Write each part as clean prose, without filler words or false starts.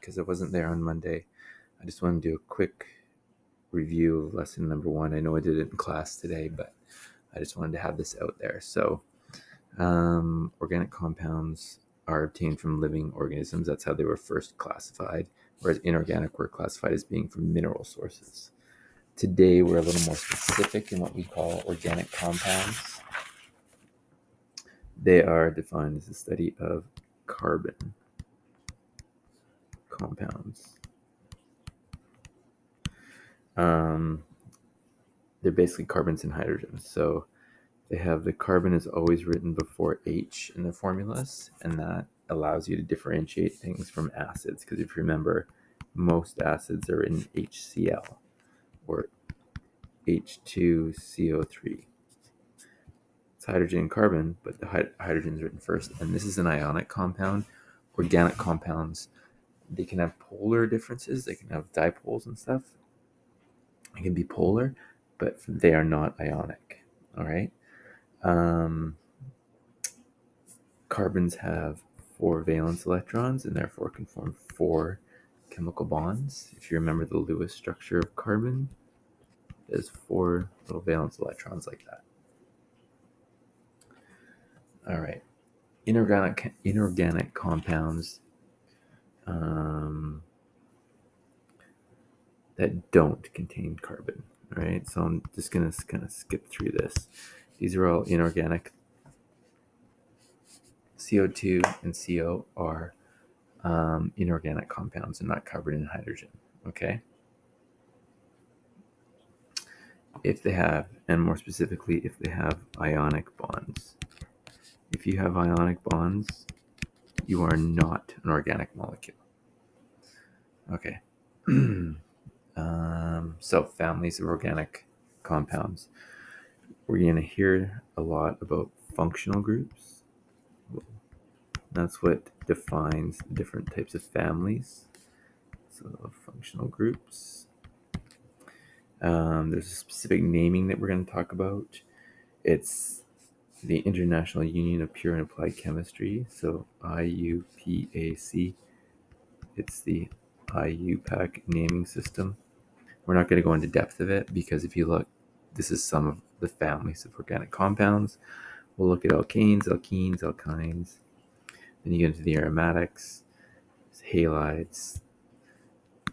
because I wasn't there on Monday. I just want to do a quick review of lesson number 1. I know I did it in class today, but I just wanted to have this out there. So organic compounds are obtained from living organisms. That's how they were first classified, whereas inorganic were classified as being from mineral sources. Today, we're a little more specific in what we call organic compounds. They are defined as the study of carbon compounds. They're basically carbons and hydrogens. So they have the carbon is always written before H in the formulas, and that allows you to differentiate things from acids. Because if you remember, most acids are in HCl or H2CO3. It's hydrogen and carbon, but the hydrogen is written first. And this is an ionic compound. Organic compounds, they can have polar differences. They can have dipoles and stuff. They can be polar, but they are not ionic. All right. Carbons have 4 valence electrons and therefore can form 4 chemical bonds. If you remember the Lewis structure of carbon, there's 4 little valence electrons like that. All right. Inorganic compounds that don't contain carbon. All right. So I'm just going to kind of skip through this. These are all inorganic. CO2 and CO are inorganic compounds and not carbon and hydrogen. Okay. If they have, and more specifically, if they have ionic bonds. If you have ionic bonds, you are not an organic molecule. Okay. So families of organic compounds. We're going to hear a lot about functional groups. That's what defines different types of families. So functional groups. There's a specific naming that we're going to talk about. It's the International Union of Pure and Applied Chemistry, so IUPAC. It's the IUPAC naming system. We're not going to go into depth of it because if you look, this is some of the families of organic compounds. We'll look at alkanes, alkenes, alkynes. Then you get into the aromatics, halides,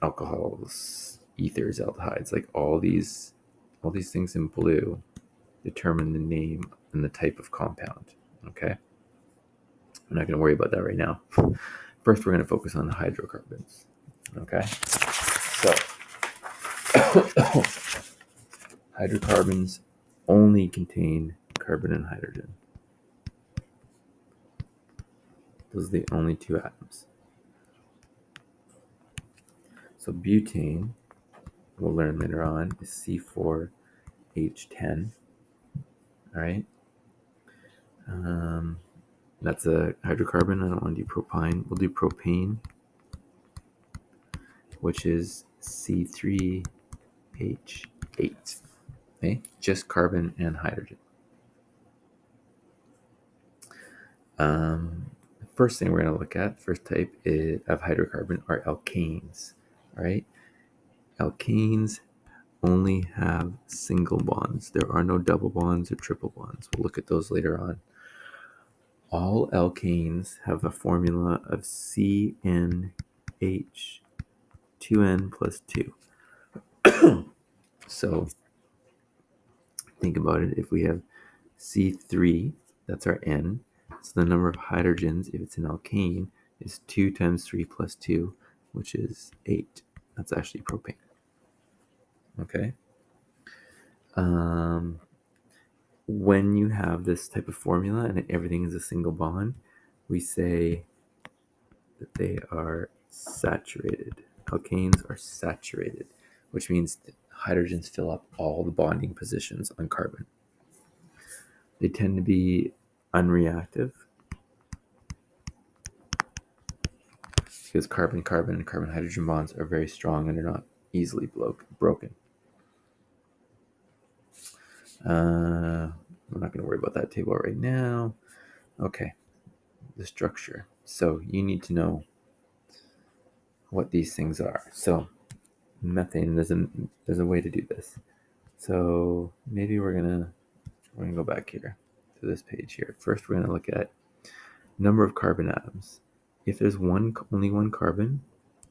alcohols, ethers, aldehydes. Like all these things in blue determine the name and the type of compound. Okay, I'm not going to worry about that right now. First, we're going to focus on the hydrocarbons. Okay, so hydrocarbons only contain carbon and hydrogen. Those are the only 2 atoms. So butane, we'll learn later on, is C4H10. All right. That's a hydrocarbon. I don't want to do propane. We'll do propane, which is C3H8. Okay, just carbon and hydrogen. The first thing we're going to look at, first type of hydrocarbon, are alkanes. All right, alkanes only have single bonds. There are no double bonds or triple bonds. We'll look at those later on. All alkanes have a formula of CnH2n plus 2. So think about it. If we have C3, that's our N. So the number of hydrogens, if it's an alkane, is 2 times 3 plus 2, which is 8. That's actually propane. Okay. When you have this type of formula and everything is a single bond, we say that they are saturated. Alkanes are saturated, which means that hydrogens fill up all the bonding positions on carbon. They tend to be unreactive because carbon-carbon and carbon-hydrogen bonds are very strong and they're not easily broken. We're not going to worry about that table right now. Okay, the structure. So you need to know what these things are. So methane, there's a way to do this. So maybe we're gonna go back here to this page here. First, we're gonna look at number of carbon atoms. If there's only one carbon,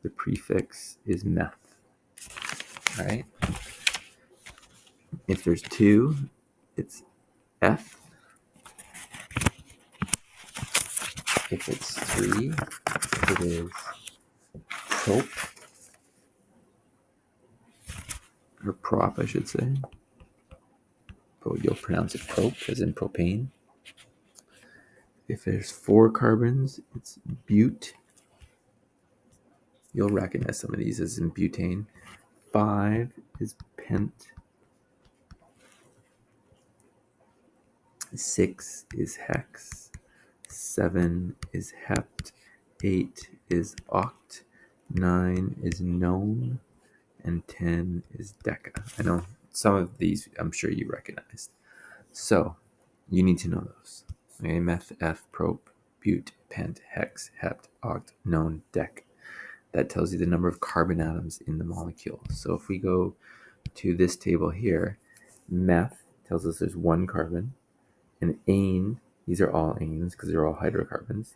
the prefix is meth. All right. If there's two, it's F. If it's three, it is prop, or prop, I should say. But you'll pronounce it prop, as in propane. If there's four carbons, it's bute. You'll recognize some of these as in butane. 5 is pent. 6 is hex. 7 is hept. 8 is oct. 9 is none. And 10 is deca. I know some of these I'm sure you recognized. So you need to know those. Okay, meth, F, prop, bute, pent, hex, hept, oct, none, dec. That tells you the number of carbon atoms in the molecule. So if we go to this table here, meth tells us there's one carbon, and ane, these are all anes because they're all hydrocarbons,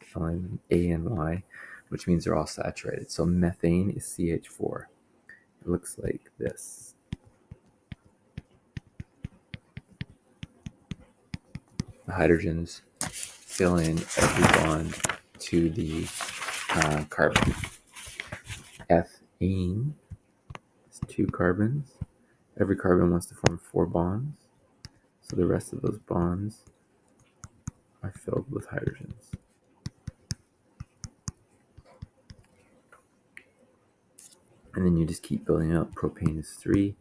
A-N-Y, which means they're all saturated. So methane is CH4. It looks like this. The hydrogens fill in every bond to the carbon. Ethane is 2 carbons. Every carbon wants to form 4 bonds. So the rest of those bonds are filled with hydrogens. And then you just keep building up. Propane is 3.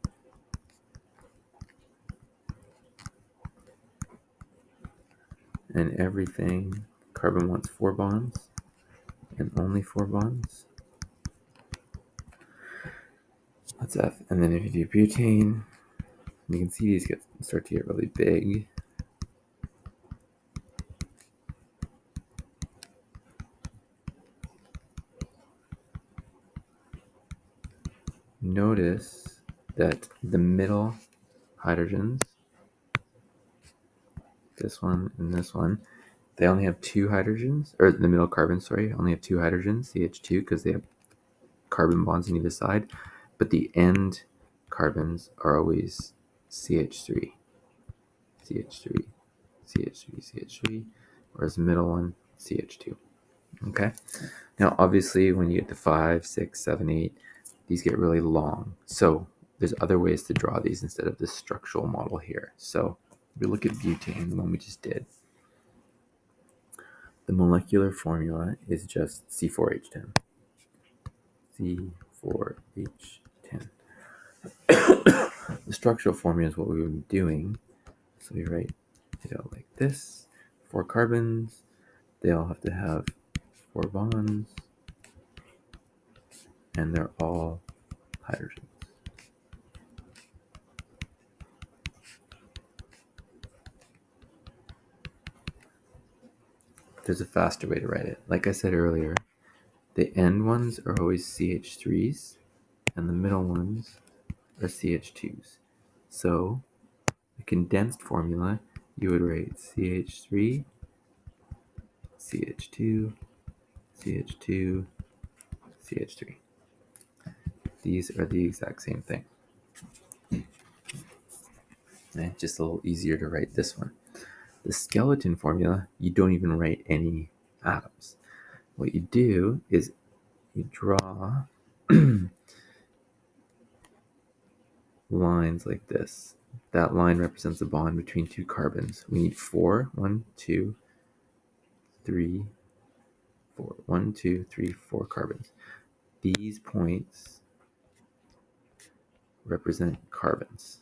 And everything, carbon wants 4 bonds, and only 4 bonds. That's F. And then if you do butane, you can see these start to get really big. Notice that the middle hydrogens, this one and this one, they only have 2 hydrogens, or the middle carbon, sorry, only have 2 hydrogens, CH2, because they have carbon bonds on either side. But the end carbons are always CH3, CH3, CH3, CH3, whereas the middle one, CH2. Okay? Now, obviously, when you get to 5, 6, 7, 8, these get really long. So there's other ways to draw these instead of this structural model here. So we look at butane, the one we just did. The molecular formula is just C4H10. C4H10. The structural formula is what we were doing. So we write it out like this. 4 carbons. They all have to have 4 bonds. And they're all hydrogens. There's a faster way to write it. Like I said earlier, the end ones are always CH3s, and the middle ones are CH2s. So the condensed formula, you would write CH3, CH2, CH2, CH3. These are the exact same thing. And it's just a little easier to write this one. The skeleton formula, you don't even write any atoms. What you do is you draw lines like this. That line represents a bond between 2 carbons. We need 4. 1, 2, 3, 4. 1, 2, 3, 4 carbons. These points represent carbons.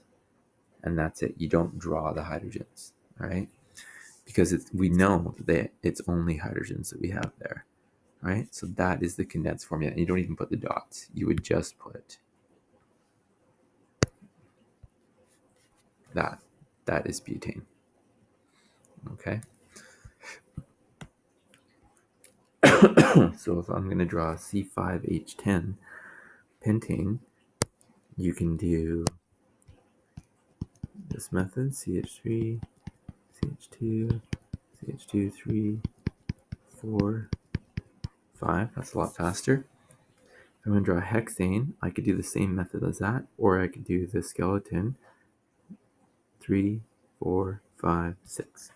And that's it. You don't draw the hydrogens, right? Because we know that it's only hydrogens that we have there, right? So that is the condensed formula. And you don't even put the dots. You would just put that. That is butane. Okay? So if I'm going to draw C5H10 pentane, you can do this method, CH3, CH2, CH2, 3, 4, 5. That's a lot faster. If I'm going to draw hexane, I could do the same method as that, or I could do the skeleton, 3, 4, 5, 6.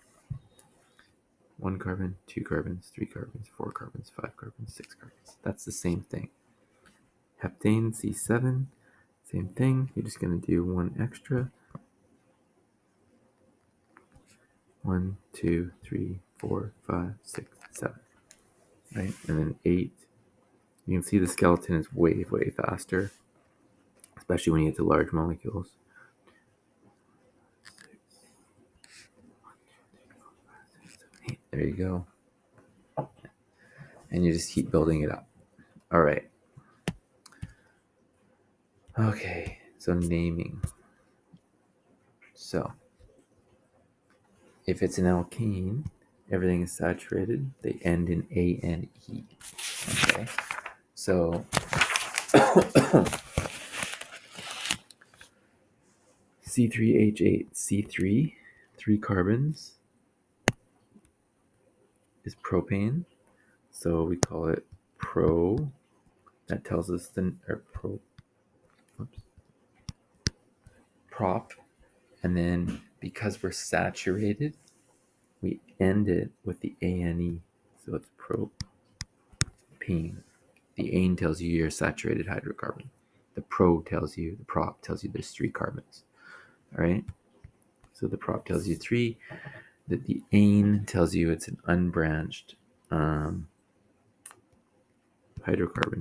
1 carbon, 2 carbons, 3 carbons, 4 carbons, 5 carbons, 6 carbons. That's the same thing. Heptane, C7, same thing. You're just going to do one extra. 1, 2, 3, 4, 5, 6, 7. Right? And then 8. You can see the skeleton is way, way faster, especially when you get to large molecules. 8. There you go. And you just keep building it up. All right. Okay, so naming. So, if it's an alkane, everything is saturated. They end in A and E. Okay, so C3H8, C3, 3 carbons is propane. So we call it pro. That tells us prop. And then because we're saturated, we end it with the ANE. So it's propane. The ane tells you you're a saturated hydrocarbon. The prop tells you there's 3 carbons. All right. So the prop tells you 3. That the ane tells you it's an unbranched hydrocarbon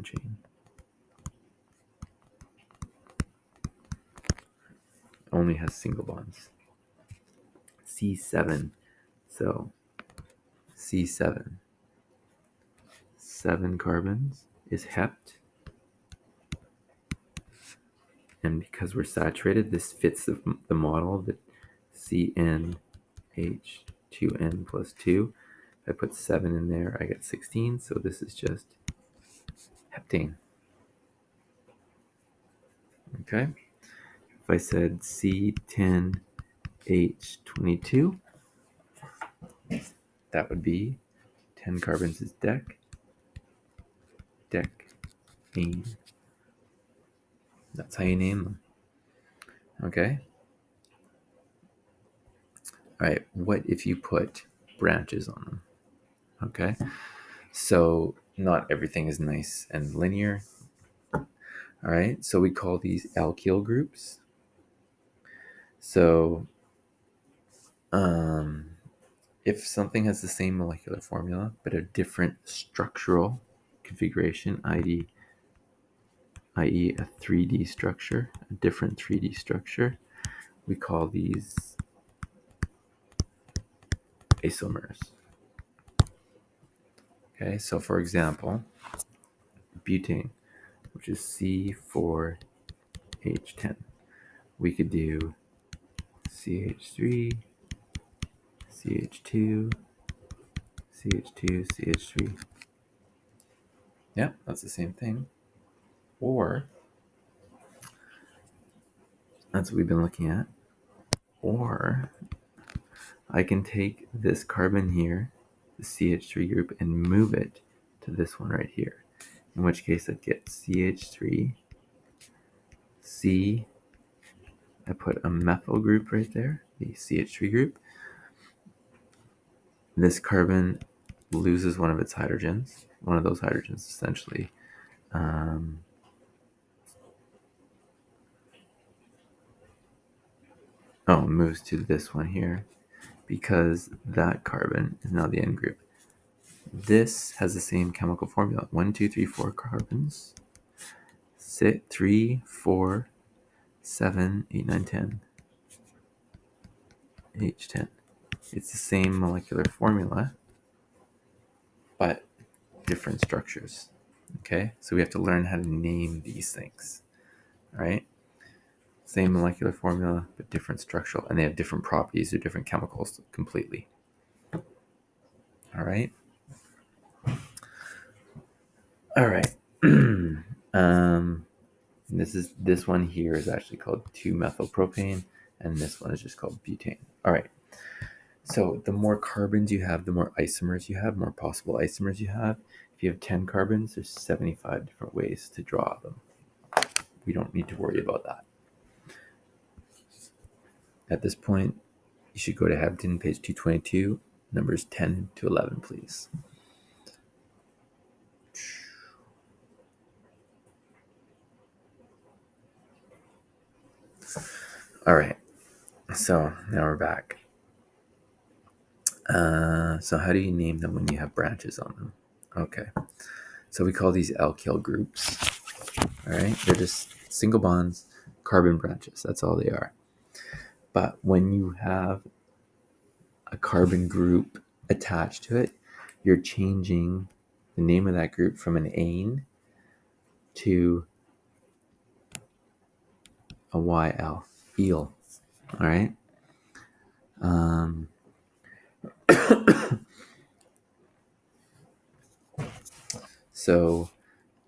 chain. Only has single bonds. C7. So C7. 7 carbons is hept. And because we're saturated, this fits the model that CnH2n plus 2. If I put 7 in there, I get 16. So this is just heptane. Okay. If I said C10H22, that would be 10 carbons is decane. That's how you name them. Okay. All right. What if you put branches on them? Okay. So not everything is nice and linear. All right. So we call these alkyl groups. So if something has the same molecular formula but a different structural configuration, i.e. a 3D structure, a different 3D structure, we call these isomers. Okay, so for example, butane, which is C4H10, we could do CH3, CH2, CH2, CH3. Yeah, that's the same thing. Or, that's what we've been looking at. Or I can take this carbon here, the CH3 group, and move it to this one right here. In which case I'd get CH3, C, I put a methyl group right there, the CH3 group. This carbon loses one of its hydrogens, one of those hydrogens essentially. Moves to this one here because that carbon is now the N group. This has the same chemical formula. 1, 2, 3, 4 carbons. 3, 4, 7, 8, 9, 10. H10. It's the same molecular formula, but different structures. Okay, so we have to learn how to name these things. All right, same molecular formula, but different structural, and they have different properties or different chemicals completely. All right. All right. This one here is actually called 2-methylpropane, and this one is just called butane. All right. So the more carbons you have, the more isomers you have, more possible isomers you have. If you have 10 carbons, there's 75 different ways to draw them. We don't need to worry about that. At this point, you should go to Hampton, page 222, numbers 10 to 11, please. All right. So now we're back. So how do you name them when you have branches on them? Okay. So we call these alkyl groups. All right. They're just single bonds, carbon branches. That's all they are. But when you have a carbon group attached to it, you're changing the name of that group from an ane to a YL, eel. All right. So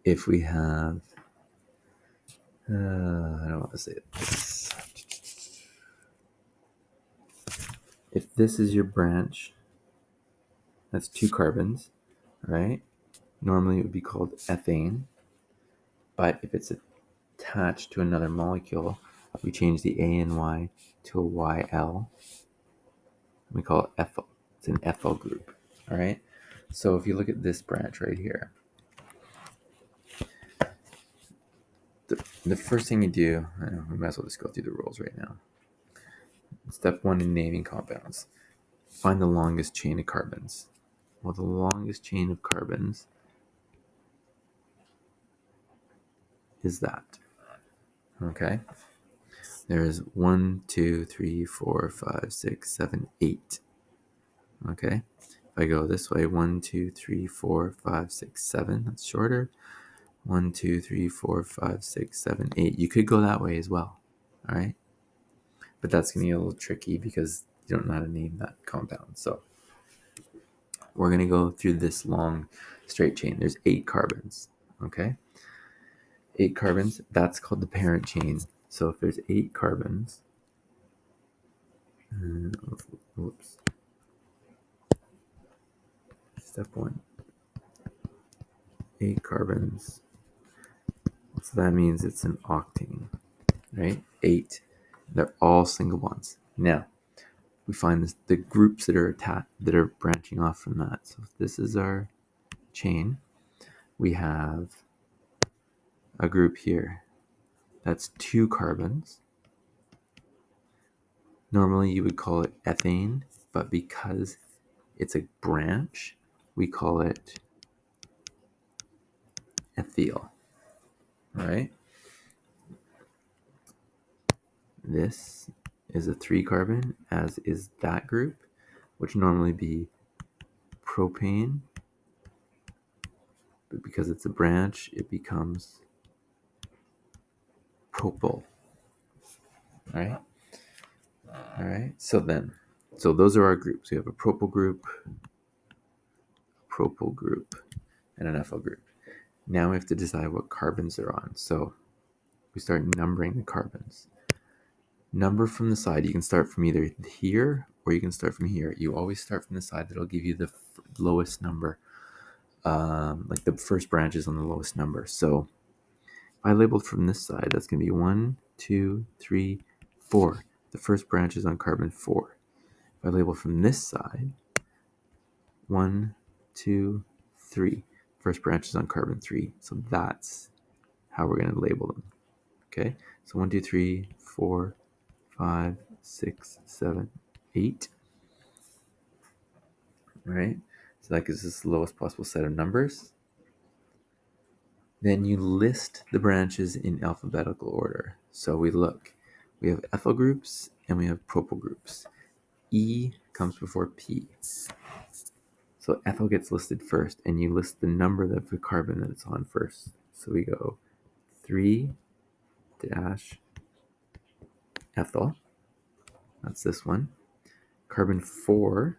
if we have, I don't want to say this. If this is your branch, that's 2 carbons, right? Normally it would be called ethane, but if it's attached to another molecule, we change the A and Y to a YL. We call it ethyl. It's an ethyl group, all right? So if you look at this branch right here, the first thing you do, we might as well just go through the rules right now. Step 1 in naming compounds. Find the longest chain of carbons. Well, the longest chain of carbons is that. Okay? There's 1, 2, 3, 4, 5, 6, 7, 8. Okay? If I go this way, 1, 2, 3, 4, 5, 6, 7, that's shorter. 1, 2, 3, 4, 5, 6, 7, 8. You could go that way as well. All right? But that's going to be a little tricky because you don't know how to name that compound. So we're going to go through this long straight chain. There's 8 carbons. Okay? 8 carbons, that's called the parent chain. So if there's 8 carbons, whoops. Step 1, 8 carbons. So that means it's an octane, right? 8. They're all single bonds. Now, we find the groups that are branching off from that. So if this is our chain, we have a group here. That's 2 carbons. Normally you would call it ethane, but because it's a branch, we call it ethyl. All right? This is a 3 carbon, as is that group, which normally be propane, but because it's a branch, it becomes propyl. All right? All right. So those are our groups. We have a propyl group, and an ethyl group. Now we have to decide what carbons they're on. So we start numbering the carbons. Number from the side. You can start from either here or you can start from here. You always start from the side that'll give you the lowest number. Like the first branch is on the lowest number. So if I labeled from this side, that's going to be 1, 2, 3, 4. The first branch is on carbon 4. If I label from this side, 1, 2, 3. First branch is on carbon 3. So that's how we're going to label them. Okay, so 1, 2, 3, 4, 5, 6, 7, 8. All right, so that gives us the lowest possible set of numbers. Then you list the branches in alphabetical order. So we have ethyl groups and we have propyl groups. E comes before P. So ethyl gets listed first, and you list the number of the carbon that it's on first. So we go 3 dash ethyl. That's this one. Carbon 4.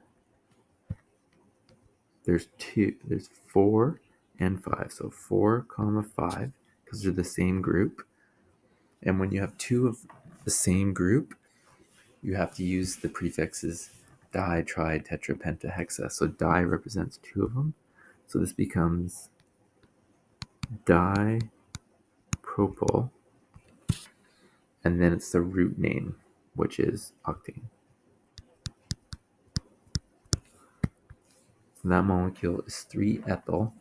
There's 4 and 5. So 4, comma 5, because they're the same group. And when you have two of the same group, you have to use the prefixes di, tri, tetra, penta, hexa. So di represents two of them. So this becomes dipropyl, and then it's the root name, which is octane. So that molecule is 3-ethyl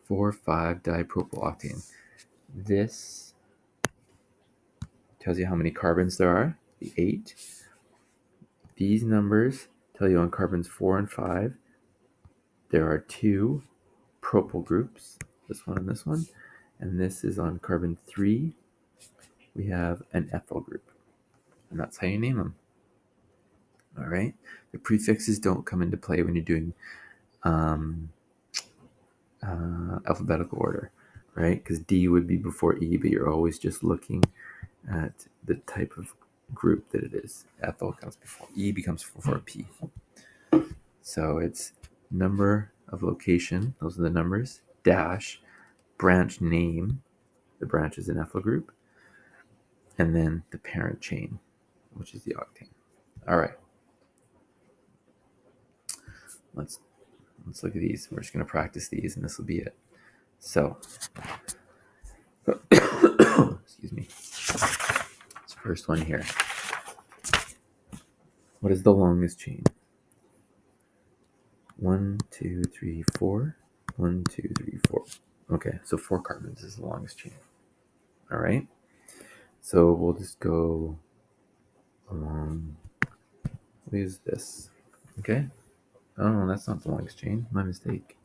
4,5-dipropyl-octane. This tells you how many carbons there are, the 8. These numbers tell you on carbons 4 and 5, there are 2 propyl groups, this one and this one. And this is on carbon 3, we have an ethyl group. And that's how you name them. All right? The prefixes don't come into play when you're doing alphabetical order, right? Because D would be before E, but you're always just looking at the type of group that it is. Ethyl comes before E, becomes before P. So it's number of location, those are the numbers, dash, branch name, the branch is an ethyl group, and then the parent chain, which is the octane. All right. Let's look at these. We're just going to practice these, and this will be it. So, excuse me. This first one here. What is the longest chain? 1, 2, 3, 4. 1, 2, 3, 4. Okay, so 4 carbons is the longest chain. All right. So we'll just go along. We'll use this. Okay. Oh, that's not the longest chain. My mistake.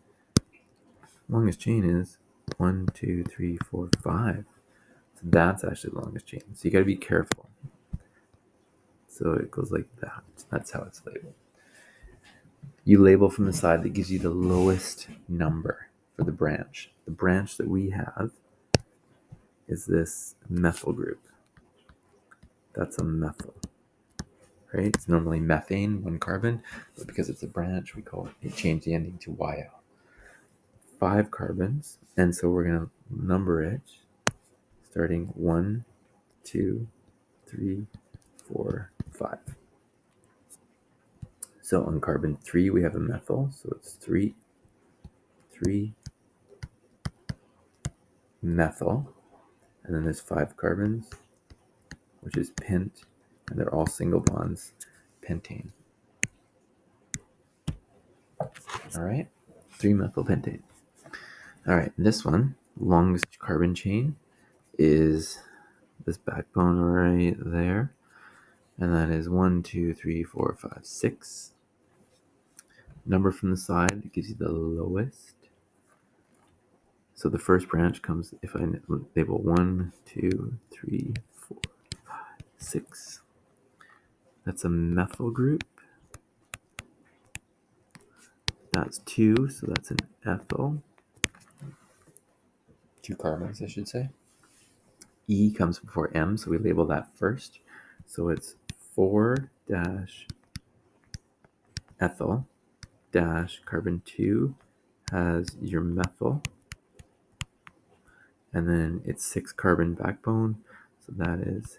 Longest chain is 1, 2, 3, 4, 5. So that's actually the longest chain. So you got to be careful. So it goes like that. That's how it's labeled. You label from the side that gives you the lowest number for the branch. The branch that we have is this methyl group. That's a methyl, right? It's normally methane, 1 carbon, but because it's a branch, we change the ending to YL. 5 carbons, and so we're going to number it starting 1, 2, 3, 4, 5. So on carbon 3, we have a methyl, so it's 3, methyl, and then there's 5 carbons, which is pent, and they're all single bonds, pentane. All right, 3-methylpentane. All right, this one, longest carbon chain, is this backbone right there, and that is 1, 2, 3, 4, 5, 6. Number from the side that gives you the lowest. So the first branch comes, if I label 1, 2, 3, 4, 5, 6. That's a methyl group. That's 2, so that's an ethyl. 2 carbons, I should say. E comes before M, so we label that first. So it's 4 dash ethyl dash carbon 2 has your methyl, and then it's 6 carbon backbone, so that is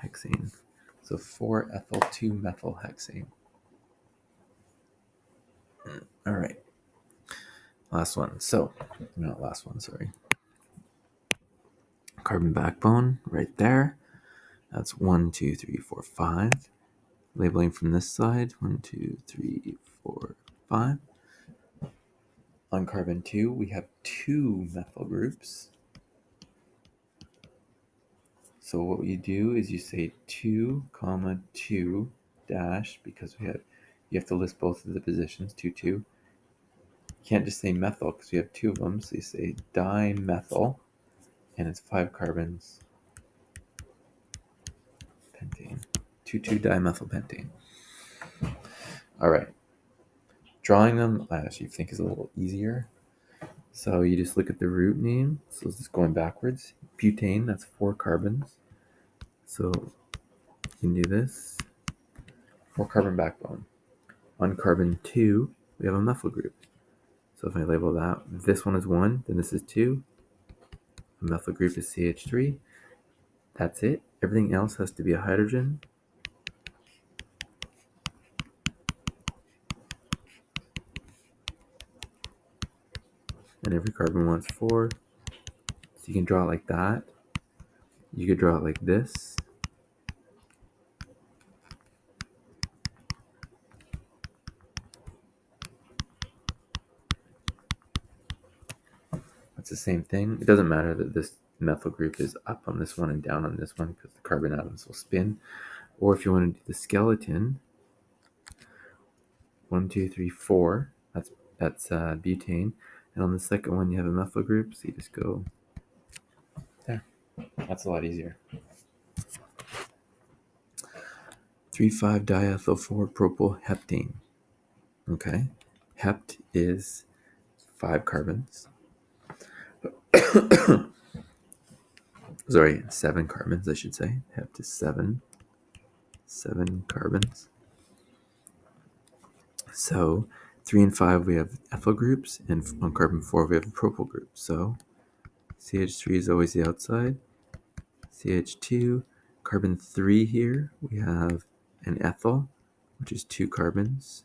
hexane. So 4 ethyl 2 methyl hexane. All right. Last one. So, not last one, sorry. Carbon backbone right there. That's 1, 2, 3, 4, 5. Labeling from this side, 1, 2, 3, 4, 5. On carbon 2, we have 2 methyl groups. So what you do is you say 2, comma 2 dash, because you have to list both of the positions, 2, 2. You can't just say methyl because we have 2 of them, so you say dimethyl, and it's 5 carbons, pentane, 2, 2 dimethylpentane. All right. Drawing them, I actually think is a little easier. So you just look at the root name. So it's just going backwards. Butane, that's 4 carbons. So you can do this. 4 carbon backbone. On carbon 2, we have a methyl group. So if I label that, this one is 1, then this is 2. The methyl group is CH3. That's it. Everything else has to be a hydrogen. And every carbon wants 4. So you can draw it like that. You could draw it like this. That's the same thing. It doesn't matter that this methyl group is up on this one and down on this one because the carbon atoms will spin. Or if you want to do the skeleton, 1, 2, 3, 4. That's butane. And on the second one, you have a methyl group, so you just go there. That's a lot easier. 3,5-diethyl-4-propyl-heptane. Okay. Hept is 5 carbons. Sorry, 7 carbons, I should say. Hept is 7 carbons. So 3 and 5 we have ethyl groups, and on carbon 4 we have a propyl group. So CH3 is always the outside. CH2, carbon 3 here, we have an ethyl, which is 2 carbons.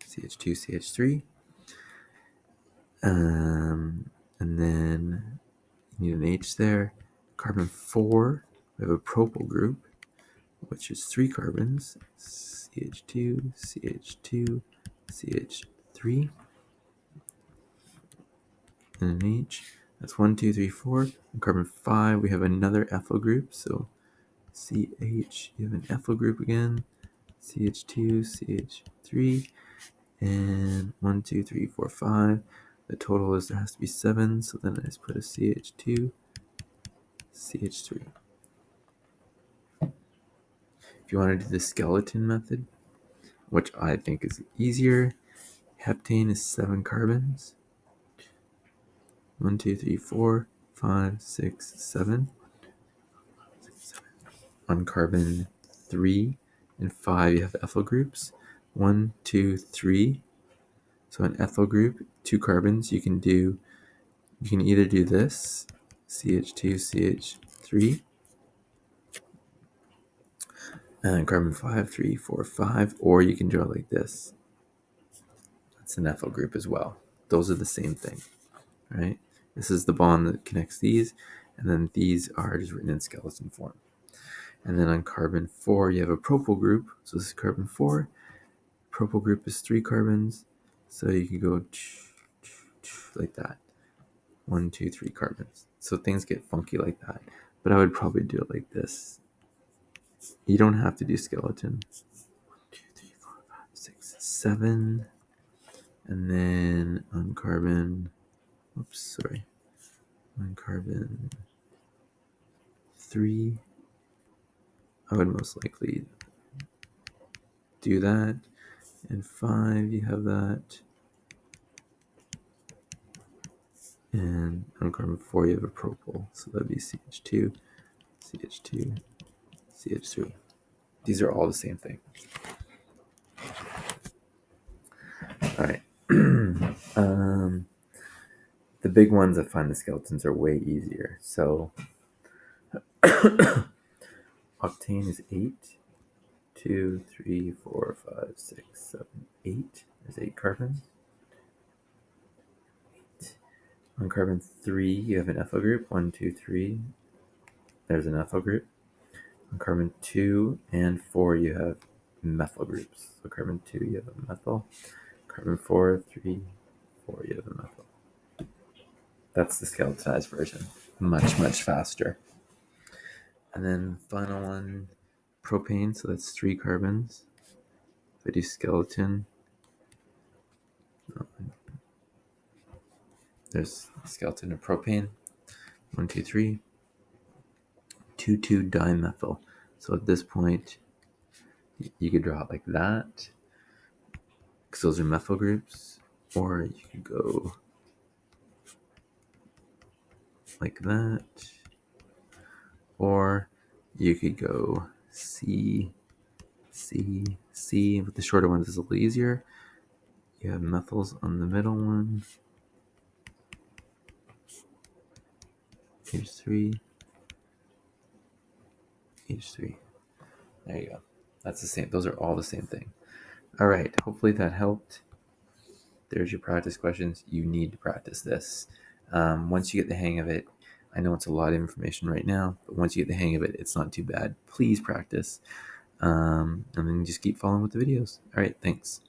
CH2, CH3. And then you need an H there. Carbon 4, we have a propyl group, which is 3 carbons. CH2, CH2, CH3. And an H. That's 1, 2, 3, 4. On carbon 5, we have another ethyl group. So CH, you have an ethyl group again. CH2, CH3. And 1, 2, 3, 4, 5. The total is there has to be 7. So then I just put a CH2, CH3. If you want to do the skeleton method, which I think is easier, heptane is 7 carbons. 1, 2, 3, 4, 5, 6, 7. On carbon 3 and 5, you have ethyl groups. 1, 2, 3. So an ethyl group, 2 carbons, you can either do this, CH2, CH3, and carbon 5, 3, 4, 5, or you can draw like this. That's an ethyl group as well. Those are the same thing, right? This is the bond that connects these, and then these are just written in skeleton form. And then on carbon 4, you have a propyl group. So this is carbon 4. Propyl group is 3 carbons. So you can go like that. 1, 2, 3 carbons. So things get funky like that. But I would probably do it like this. You don't have to do skeleton. 1, 2, 3, 4, 5, 6, 7. And then on carbon, on carbon 3, I would most likely do that. And 5, you have that. And on carbon 4, you have a propyl. So that'd be CH2, CH2, CH3. These are all the same thing. All right. The big ones, I find the skeletons are way easier. So octane is 8. 2, 3, 4, 5, 6, 7, 8. There's 8 carbons. 8. On carbon 3, you have an ethyl group. 1, 2, 3. There's an ethyl group. On carbon 2 and 4, you have methyl groups. So carbon 2, you have a methyl. Carbon 4, 3, 4, you have a methyl. That's the skeletonized version. Much, much faster. And then final one, propane. So that's 3 carbons. If I do skeleton, there's skeleton of propane. 1, 2, 3. 2, 2-dimethyl. So at this point, you could draw it like that, because those are methyl groups. Or you could go like that. Or you could go C, C, C. With the shorter ones, it's a little easier. You have methyls on the middle one. H3. H3. There you go. That's the same. Those are all the same thing. All right. Hopefully that helped. There's your practice questions. You need to practice this. Once you get the hang of it, I know it's a lot of information right now, but once you get the hang of it, it's not too bad. Please practice. And then just keep following with the videos. All right. Thanks.